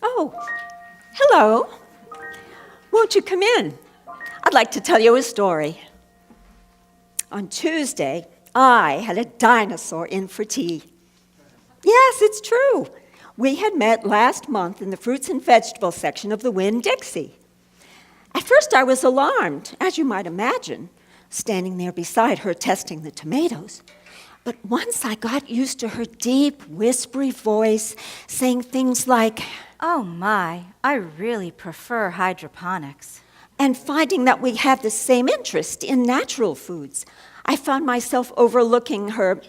Oh, hello. Won't you come in? I'd like to tell you a story. On Tuesday, I had a dinosaur in for tea. Yes, it's true. We had met last month in the fruits and vegetables section of the Winn-Dixie. At first I was alarmed, as you might imagine, standing there beside her testing the tomatoes. But once I got used to her deep, whispery voice, saying things like, "Oh my, I really prefer hydroponics," and finding that we had the same interest in natural foods, I found myself overlooking her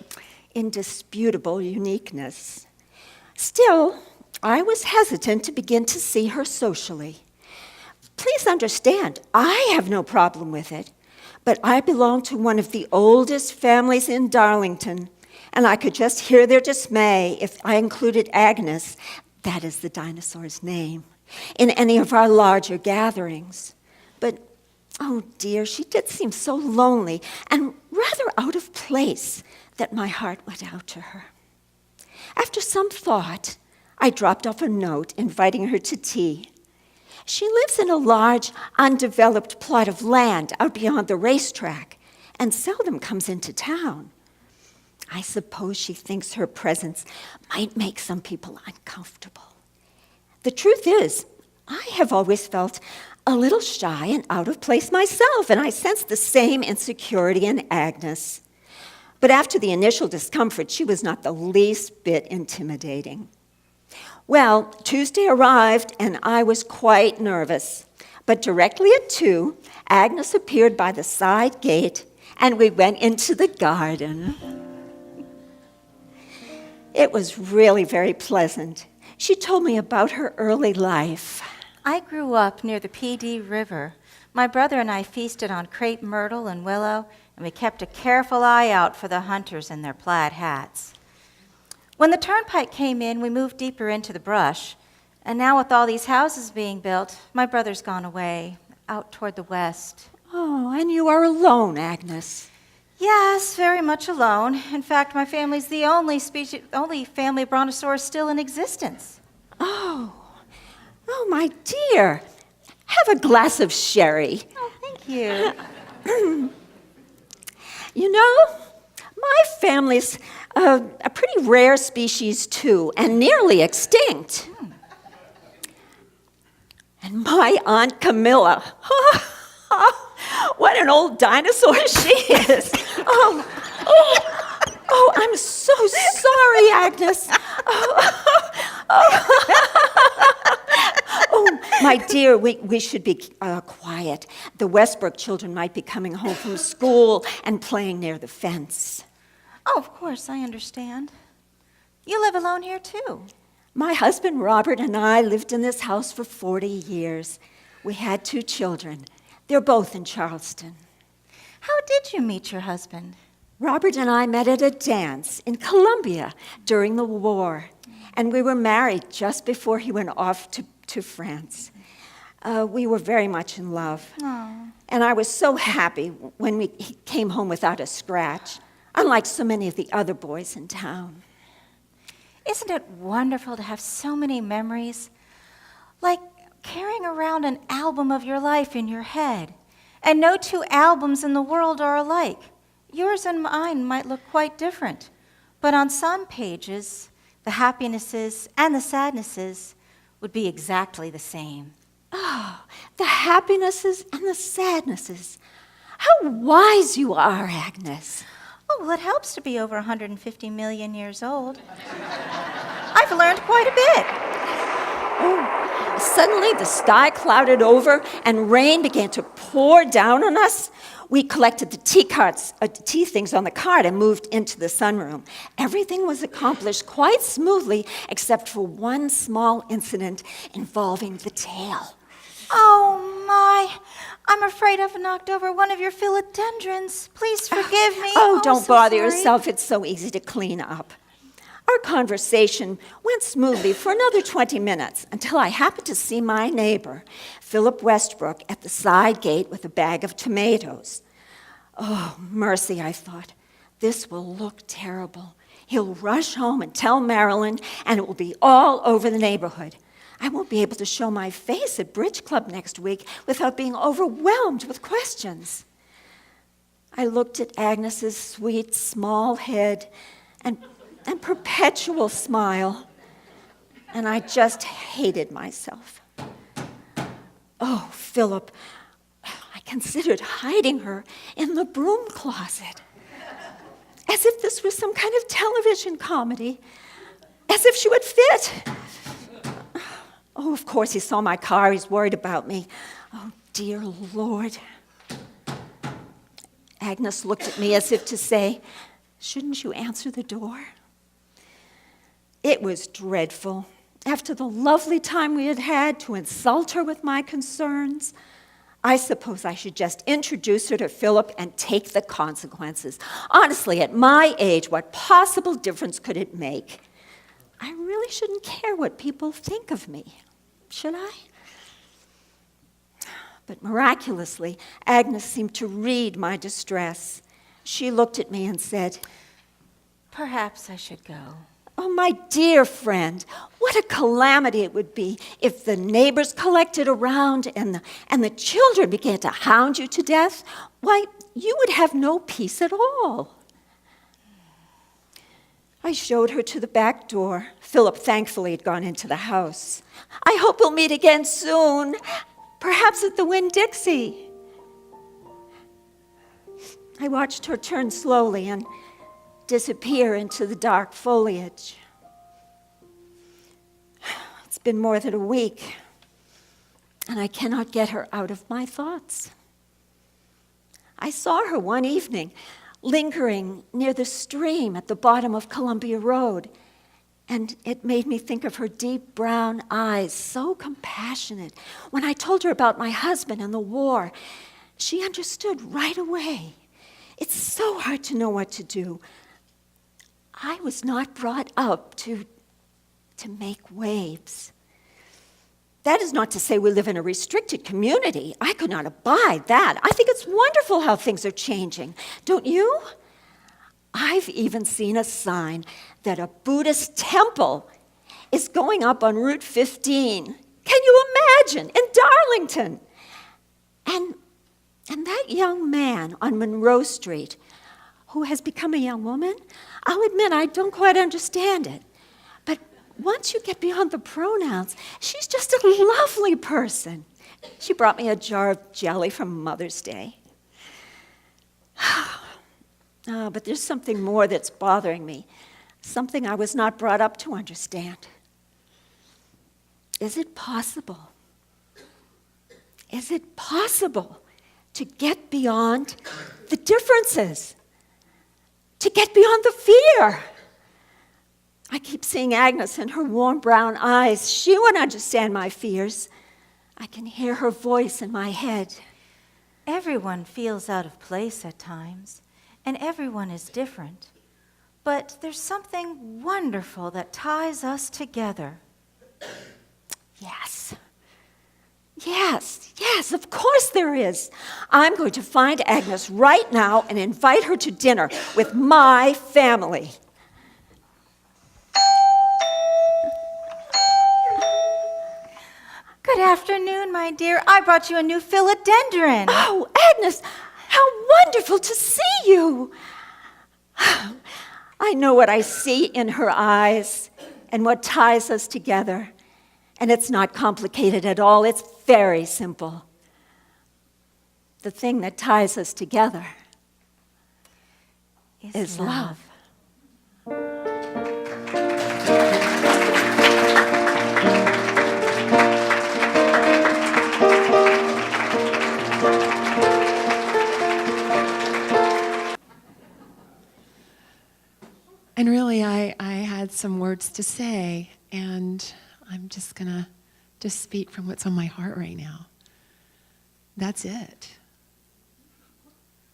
indisputable uniqueness. Still, I was hesitant to begin to see her socially. Please understand, I have no problem with it, but I belong to one of the oldest families in Darlington, and I could just hear their dismay if I included Agnes, that is the dinosaur's name, in any of our larger gatherings. But, oh dear, she did seem so lonely and rather out of place that my heart went out to her. After some thought, I dropped off a note inviting her to tea. She lives in a large, undeveloped plot of land out beyond the racetrack and seldom comes into town. I suppose she thinks her presence might make some people uncomfortable. The truth is, I have always felt a little shy and out of place myself, and I sensed the same insecurity in Agnes. But after the initial discomfort, she was not the least bit intimidating. Well, Tuesday arrived, and I was quite nervous. But directly at 2, Agnes appeared by the side gate, and we went into the garden. It was really very pleasant. She told me about her early life. "I grew up near the PD River. My brother and I feasted on crepe myrtle and willow, and we kept a careful eye out for the hunters in their plaid hats. When the turnpike came in, we moved deeper into the brush, and now with all these houses being built, my brother's gone away, out toward the west." Oh, and you are alone, Agnes. "Yes, very much alone. In fact, my family's the only family of brontosaurus still in existence." Oh, my dear. Have a glass of sherry. "Oh, thank you." You know, my family's a pretty rare species, too, and nearly extinct. And my Aunt Camilla, what an old dinosaur she is. Oh, I'm so sorry, Agnes. Oh, my dear, we should be quiet. The Westbrook children might be coming home from school and playing near the fence. "Oh, of course, I understand. You live alone here, too." My husband Robert and I lived in this house for 40 years. We had 2 children. They're both in Charleston. "How did you meet your husband?" Robert and I met at a dance in Columbia during the war, and we were married just before he went off to France. We were very much in love. Oh. And I was so happy when he came home without a scratch, unlike so many of the other boys in town. Isn't it wonderful to have so many memories? Like carrying around an album of your life in your head. And no 2 albums in the world are alike. Yours and mine might look quite different. But on some pages, the happinesses and the sadnesses would be exactly the same. Oh, the happinesses and the sadnesses. How wise you are, Agnes. Oh, well, it helps to be over 150 million years old. I've learned quite a bit. Oh, suddenly the sky clouded over and rain began to pour down on us. We collected the tea things on the cart and moved into the sunroom. Everything was accomplished quite smoothly except for one small incident involving the tail. "Oh, my. I'm afraid I've knocked over one of your philodendrons. Please forgive me." Oh, don't so bother sorry. yourself. It's so easy to clean up. Our conversation went smoothly for another 20 minutes until I happened to see my neighbor, Philip Westbrook, at the side gate with a bag of tomatoes. Oh, mercy, I thought. This will look terrible. He'll rush home and tell Marilyn, and it will be all over the neighborhood. I won't be able to show my face at Bridge Club next week without being overwhelmed with questions. I looked at Agnes's sweet, small head and perpetual smile, and I just hated myself. Oh, Philip, I considered hiding her in the broom closet, as if this was some kind of television comedy, as if she would fit. Oh, of course, he saw my car. He's worried about me. Oh, dear Lord. Agnes looked at me as if to say, shouldn't you answer the door? It was dreadful. After the lovely time we had had, to insult her with my concerns. I suppose I should just introduce her to Philip and take the consequences. Honestly, at my age, what possible difference could it make? I really shouldn't care what people think of me, should I? But miraculously, Agnes seemed to read my distress. She looked at me and said, Perhaps I should go. Oh, my dear friend, what a calamity it would be if the neighbors collected around and the children began to hound you to death. Why, you would have no peace at all. I showed her to the back door. Philip thankfully had gone into the house. I hope we'll meet again soon, perhaps at the Winn-Dixie. I watched her turn slowly and disappear into the dark foliage. It's been more than a week, and I cannot get her out of my thoughts. I saw her one evening lingering near the stream at the bottom of Columbia Road, and it made me think of her deep brown eyes, so compassionate. When I told her about my husband and the war, she understood right away. It's so hard to know what to do. I was not brought up to make waves. That is not to say we live in a restricted community. I could not abide that. I think it's wonderful how things are changing. Don't you? I've even seen a sign that a Buddhist temple is going up on Route 15. Can you imagine? In Darlington. And that young man on Monroe Street, who has become a young woman, I'll admit I don't quite understand it. But once you get beyond the pronouns, she's just a lovely person. She brought me a jar of jelly from Mother's Day. But there's something more that's bothering me, something I was not brought up to understand. Is it possible? Is it possible to get beyond the differences? To get beyond the fear? I keep seeing Agnes in her warm brown eyes. She won't understand my fears. I can hear her voice in my head. Everyone feels out of place at times, and everyone is different. But there's something wonderful that ties us together. Yes. Yes, of course there is. I'm going to find Agnes right now and invite her to dinner with my family. Good afternoon, my dear. I brought you a new philodendron. Oh, Agnes, how wonderful to see you. I know what I see in her eyes and what ties us together. And it's not complicated at all. It's very simple. The thing that ties us together is love. And really, I had some words to say, and I'm just going to just speak from what's on my heart right now. That's it.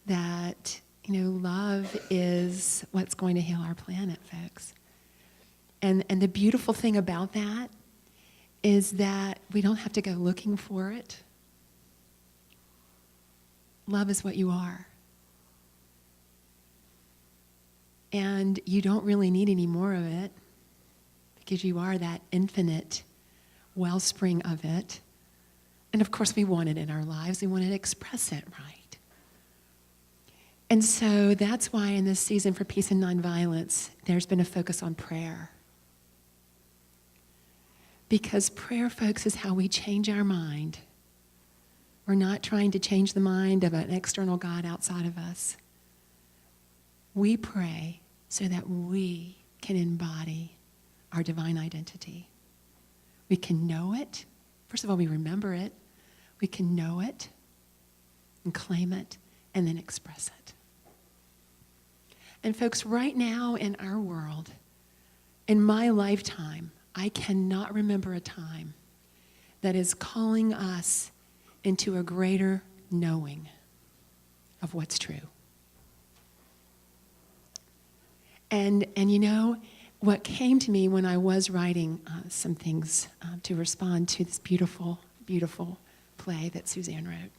That, love is what's going to heal our planet, folks. And the beautiful thing about that is that we don't have to go looking for it. Love is what you are. And you don't really need any more of it because you are that infinite, wellspring of it. And of course, we want it in our lives. We want to express it right. And so that's why in this season for peace and nonviolence, there's been a focus on prayer. Because prayer, folks, is how we change our mind. We're not trying to change the mind of an external God outside of us. We pray so that we can embody our divine identity. We can know it. First of all, we remember it. We can know it and claim it and then express it. And folks, right now in our world, in my lifetime, I cannot remember a time that is calling us into a greater knowing of what's true. And you know, what came to me when I was writing some things to respond to this beautiful, beautiful play that Suzanne wrote,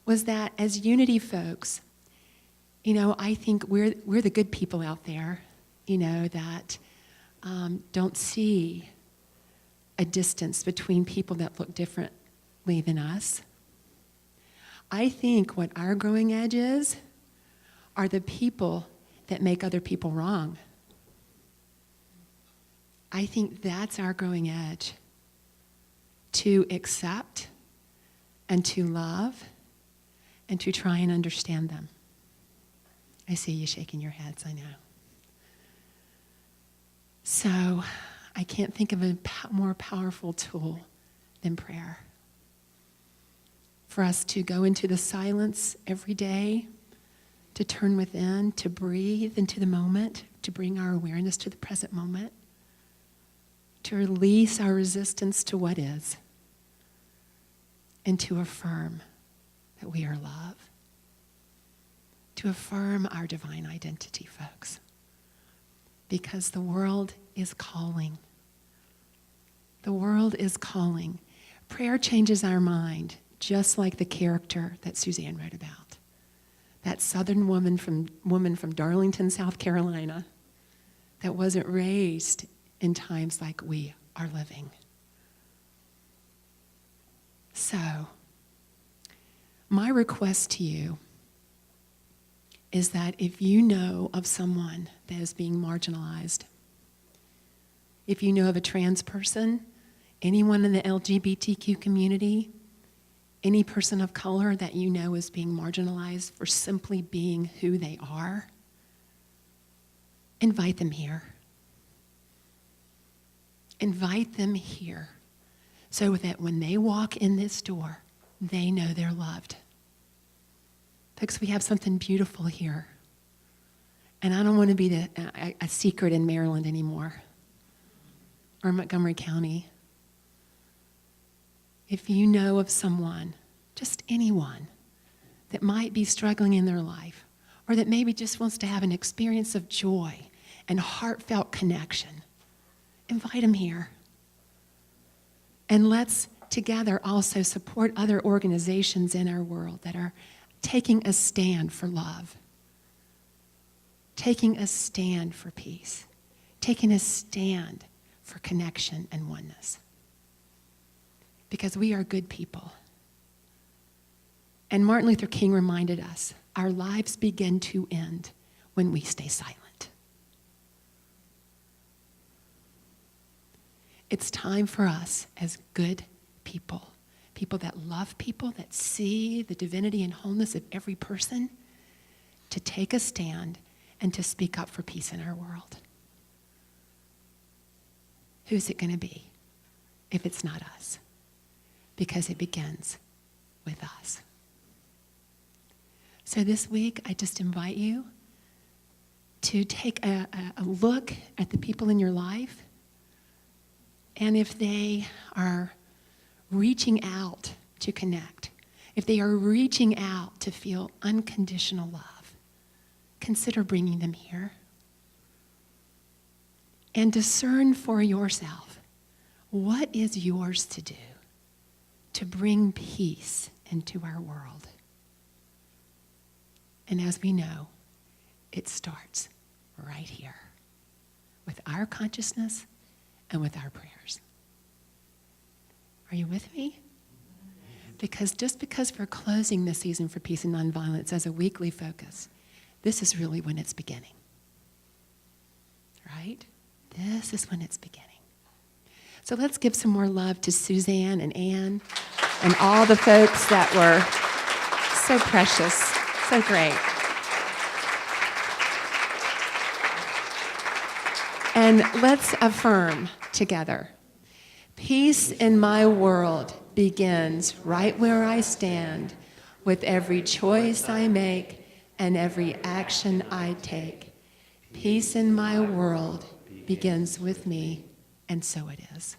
was that as Unity folks, you know, I think we're the good people out there, you know, that don't see a distance between people that look differently than us. I think what our growing edge is are the people that make other people wrong. I think that's our growing edge, to accept and to love and to try and understand them. I see you shaking your heads, I know. So I can't think of a more powerful tool than prayer. For us to go into the silence every day, to turn within, to breathe into the moment, to bring our awareness to the present moment, to release our resistance to what is, and to affirm that we are love. To affirm our divine identity, folks. Because the world is calling. The world is calling. Prayer changes our mind, just like the character that Suzanne wrote about. That southern woman from Darlington, South Carolina, that wasn't raised in times like we are living. So, my request to you is that if you know of someone that is being marginalized, if you know of a trans person, anyone in the LGBTQ community, any person of color that you know is being marginalized for simply being who they are, invite them here. Invite them here so that when they walk in this door, they know they're loved. Folks, we have something beautiful here. And I don't want to be a secret in Maryland anymore or Montgomery County. If you know of someone, just anyone, that might be struggling in their life or that maybe just wants to have an experience of joy and heartfelt connection, invite them here. And let's together also support other organizations in our world that are taking a stand for love, taking a stand for peace, taking a stand for connection and oneness. Because we are good people. And Martin Luther King reminded us, our lives begin to end when we stay silent. It's time for us as good people, people that love people, that see the divinity and wholeness of every person, to take a stand and to speak up for peace in our world. Who's it going to be if it's not us? Because it begins with us. So this week, I just invite you to take a look at the people in your life, and if they are reaching out to connect, if they are reaching out to feel unconditional love, consider bringing them here. And discern for yourself, what is yours to do to bring peace into our world? And as we know, it starts right here with our consciousness and with our prayers. Are you with me? Because just because we're closing this season for peace and nonviolence as a weekly focus, this is really when it's beginning. Right? This is when it's beginning. So let's give some more love to Suzanne and Anne and all the folks that were so precious, so great. And let's affirm together. Peace in my world begins right where I stand, with every choice I make and every action I take. Peace in my world begins with me, and so it is.